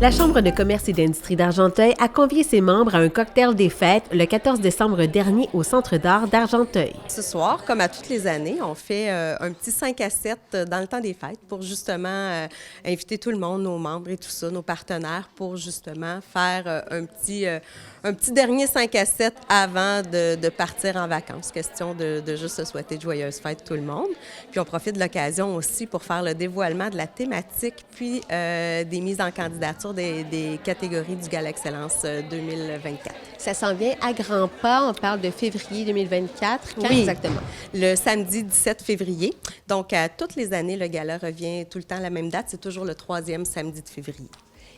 La Chambre de commerce et d'industrie d'Argenteuil a convié ses membres à un cocktail des fêtes le 14 décembre dernier au Centre d'art d'Argenteuil. Ce soir, comme à toutes les années, on fait un petit 5 à 7 dans le temps des fêtes pour justement inviter tout le monde, nos membres et tout ça, nos partenaires, pour justement faire un petit dernier 5 à 7 avant de partir en vacances. Question de juste se souhaiter de joyeuses fêtes tout le monde. Puis on profite de l'occasion aussi pour faire le dévoilement de la thématique, puis des mises en candidature des catégories du Gala Excellence 2024. Ça s'en vient à grands pas. On parle de février 2024. Quand Oui, exactement? Le samedi 17 février. Donc, à toutes les années, le gala revient tout le temps à la même date. C'est toujours le 3e samedi de février.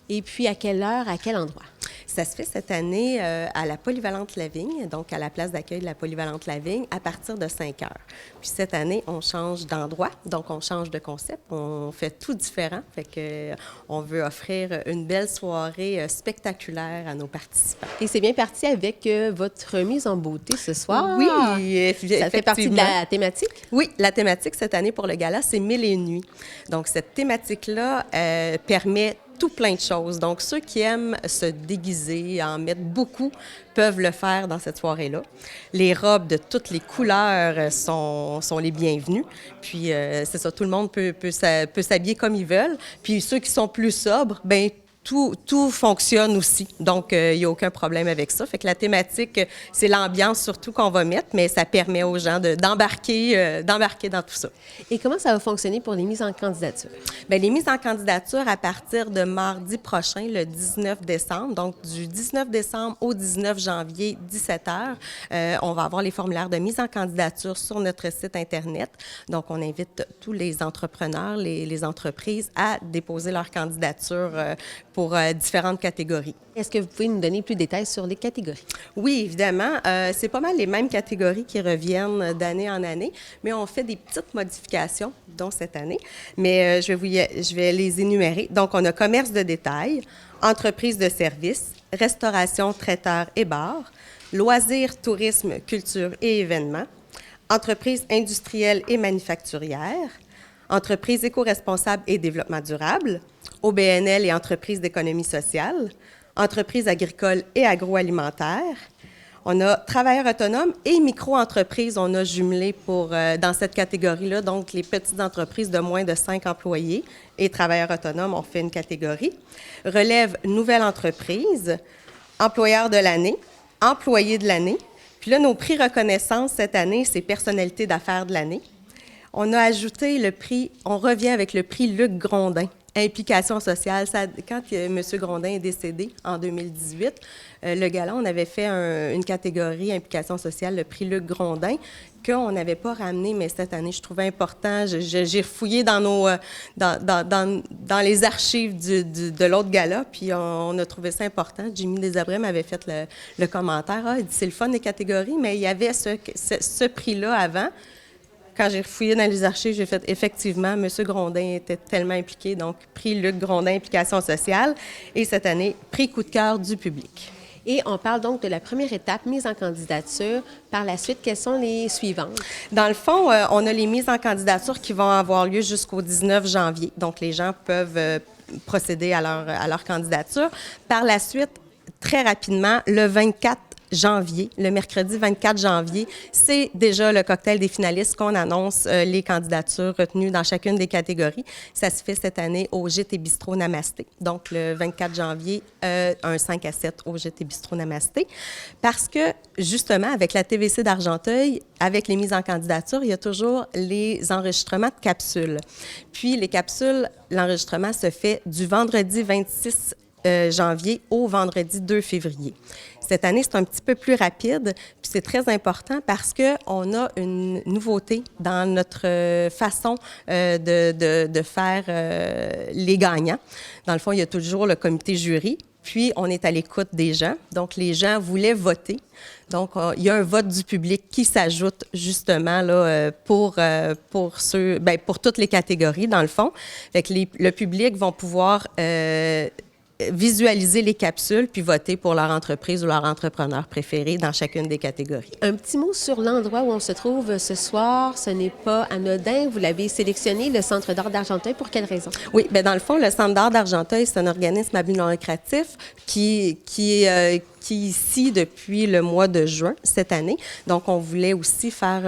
Et puis, à quelle heure, à quel endroit? Ça se fait cette année à la Polyvalente Lavigne, donc à la place d'accueil de la Polyvalente Lavigne, à partir de 5 heures. Puis cette année, on change d'endroit, donc on change de concept. On fait tout différent. Fait que on veut offrir une belle soirée spectaculaire à nos participants. Et c'est bien parti avec votre remise en beauté ce soir. Oui, ça fait partie de la thématique? Oui, la thématique cette année pour le gala, c'est 1001 nuits. Donc, cette thématique-là permet tout plein de choses. Donc, ceux qui aiment se déguiser, en mettre beaucoup, peuvent le faire dans cette soirée-là. Les robes de toutes les couleurs sont les bienvenues. Puis, c'est ça, tout le monde peut s'habiller comme ils veulent. Puis, ceux qui sont plus sobres, bien, tout fonctionne aussi. Donc, il n'y a aucun problème avec ça. Fait que la thématique, c'est l'ambiance surtout qu'on va mettre, mais ça permet aux gens d'embarquer dans tout ça. Et comment ça va fonctionner pour les mises en candidature? Bien, les mises en candidature à partir de mardi prochain, le 19 décembre, donc du 19 décembre au 19 janvier, 17h, on va avoir les formulaires de mise en candidature sur notre site Internet. Donc, on invite tous les entrepreneurs, les entreprises à déposer leur candidature pour différentes catégories. Est-ce que vous pouvez nous donner plus de détails sur les catégories? Oui, évidemment. C'est pas mal les mêmes catégories qui reviennent d'année en année, mais on fait des petites modifications, dont cette année. Mais je vais les énumérer. Donc, on a commerce de détail, entreprise de services, restauration, traiteur et bar, loisirs, tourisme, culture et événements, entreprise industrielle et manufacturière, entreprise éco-responsable et développement durable, OBNL et entreprise d'économie sociale, entreprise agricole et agroalimentaire. On a travailleurs autonomes et micro-entreprises, on a jumelé dans cette catégorie-là, donc les petites entreprises de moins de 5 employés et travailleurs autonomes, on fait une catégorie. Relève nouvelle entreprise, employeur de l'année, employé de l'année. Puis là, nos prix reconnaissance cette année, c'est personnalité d'affaires de l'année. On a ajouté le prix, on revient avec le prix Luc Grondin. Implication sociale. Quand M. Grondin est décédé en 2018, le gala, on avait fait une catégorie implication sociale, le prix Luc Grondin, qu'on n'avait pas ramené, mais cette année, je trouvais important. J'ai refouillé dans les archives de l'autre gala, puis on a trouvé ça important. Jimmy Desabrès m'avait fait le commentaire. Il dit, c'est le fun des catégories, mais il y avait ce prix-là avant. Quand j'ai refouillé dans les archives, j'ai fait effectivement, M. Grondin était tellement impliqué, donc prix Luc Grondin, implication sociale, et cette année, prix coup de cœur du public. Et on parle donc de la première étape, mise en candidature. Par la suite, quelles sont les suivantes? Dans le fond, on a les mises en candidature qui vont avoir lieu jusqu'au 19 janvier. Donc, les gens peuvent procéder à leur candidature. Par la suite, très rapidement, le 24 janvier, le mercredi 24 janvier, c'est déjà le cocktail des finalistes qu'on annonce les candidatures retenues dans chacune des catégories. Ça se fait cette année au Gîte et Bistrot Namasté. Donc, le 24 janvier, un 5 à 7 au Gîte et Bistrot Namasté. Parce que, justement, avec la TVC d'Argenteuil, avec les mises en candidature, il y a toujours les enregistrements de capsules. Puis, les capsules, l'enregistrement se fait du vendredi 26 janvier au vendredi 2 février. Cette année, c'est un petit peu plus rapide, puis c'est très important parce qu'on a une nouveauté dans notre façon de faire les gagnants. Dans le fond, il y a toujours le comité jury, puis on est à l'écoute des gens. Donc, les gens voulaient voter. Donc, il y a un vote du public qui s'ajoute justement là, pour toutes les catégories, dans le fond. Fait que le public vont pouvoir visualiser les capsules puis voter pour leur entreprise ou leur entrepreneur préféré dans chacune des catégories. Un petit mot sur l'endroit où on se trouve ce soir. Ce n'est pas anodin. Vous l'avez sélectionné, le Centre d'art d'Argenteuil. Pour quelle raison? Oui, bien dans le fond, le Centre d'art d'Argenteuil, c'est un organisme à but non lucratif qui est ici depuis le mois de juin cette année. Donc, on voulait aussi faire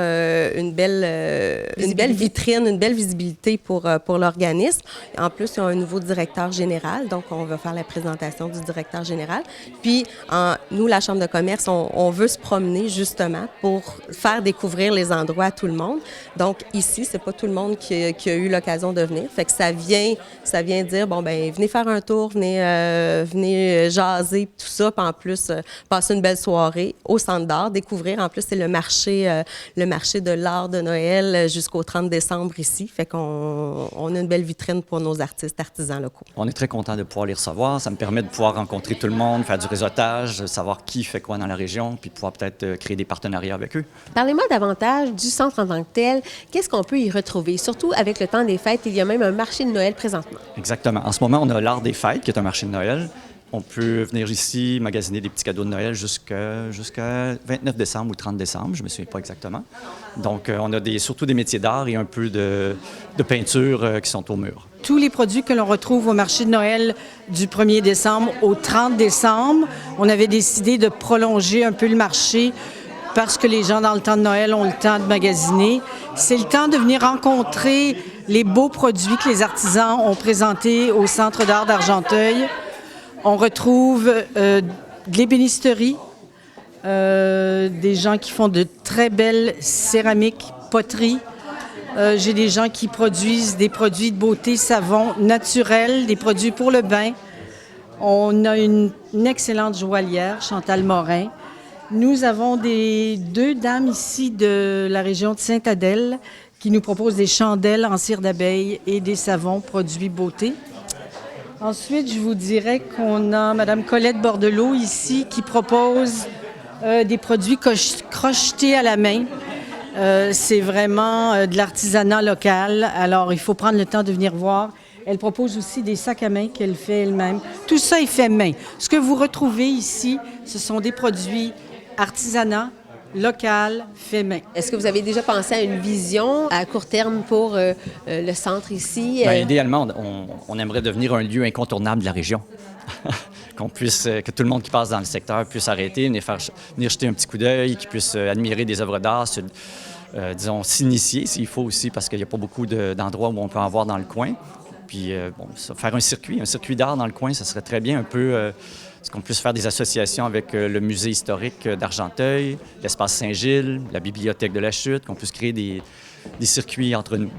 une belle vitrine, une belle visibilité pour l'organisme. En plus, il y a un nouveau directeur général, donc on va faire la présentation du directeur général. Puis, nous, la Chambre de commerce, on veut se promener justement pour faire découvrir les endroits à tout le monde. Donc, ici, c'est pas tout le monde qui a eu l'occasion de venir. Fait que ça vient dire, bon, ben venez faire un tour, venez jaser, tout ça, puis en plus, passer une belle soirée au Centre d'art, découvrir. En plus, c'est le marché de l'art de Noël jusqu'au 30 décembre ici. Fait qu'on a une belle vitrine pour nos artistes, artisans locaux. On est très content de pouvoir les recevoir. Ça me permet de pouvoir rencontrer tout le monde, faire du réseautage, savoir qui fait quoi dans la région, puis pouvoir peut-être créer des partenariats avec eux. Parlez-moi davantage du centre en tant que tel. Qu'est-ce qu'on peut y retrouver? Surtout avec le temps des fêtes, il y a même un marché de Noël présentement. Exactement. En ce moment, on a l'Art des fêtes, qui est un marché de Noël. On peut venir ici magasiner des petits cadeaux de Noël jusqu'à 29 décembre ou 30 décembre, je ne me souviens pas exactement. Donc, on a surtout des métiers d'art et un peu de peinture qui sont au mur. Tous les produits que l'on retrouve au marché de Noël du 1er décembre au 30 décembre, on avait décidé de prolonger un peu le marché parce que les gens, dans le temps de Noël, ont le temps de magasiner. C'est le temps de venir rencontrer les beaux produits que les artisans ont présentés au Centre d'art d'Argenteuil. On retrouve de l'ébénisterie, des gens qui font de très belles céramiques, poteries. J'ai des gens qui produisent des produits de beauté, savon naturels, des produits pour le bain. On a une excellente joaillière, Chantal Morin. Nous avons deux dames ici de la région de Sainte-Adèle qui nous proposent des chandelles en cire d'abeille et des savons produits beauté. Ensuite, je vous dirais qu'on a Mme Colette Bordelot ici qui propose des produits crochetés à la main. C'est vraiment de l'artisanat local. Alors, il faut prendre le temps de venir voir. Elle propose aussi des sacs à main qu'elle fait elle-même. Tout ça est fait main. Ce que vous retrouvez ici, ce sont des produits artisanat, local, fait main. Est-ce que vous avez déjà pensé à une vision à court terme pour le centre ici? Bien, idéalement, on aimerait devenir un lieu incontournable de la région. Que tout le monde qui passe dans le secteur puisse arrêter, venir jeter un petit coup d'œil, qu'il puisse admirer des œuvres d'art, disons, s'initier s'il faut aussi, parce qu'il n'y a pas beaucoup d'endroits où on peut en voir dans le coin. Puis, faire un circuit d'art dans le coin, ça serait très bien, un peu... Est-ce qu'on puisse faire des associations avec le musée historique d'Argenteuil, l'espace Saint-Gilles, la bibliothèque de la Chute, qu'on puisse créer des circuits entre nous.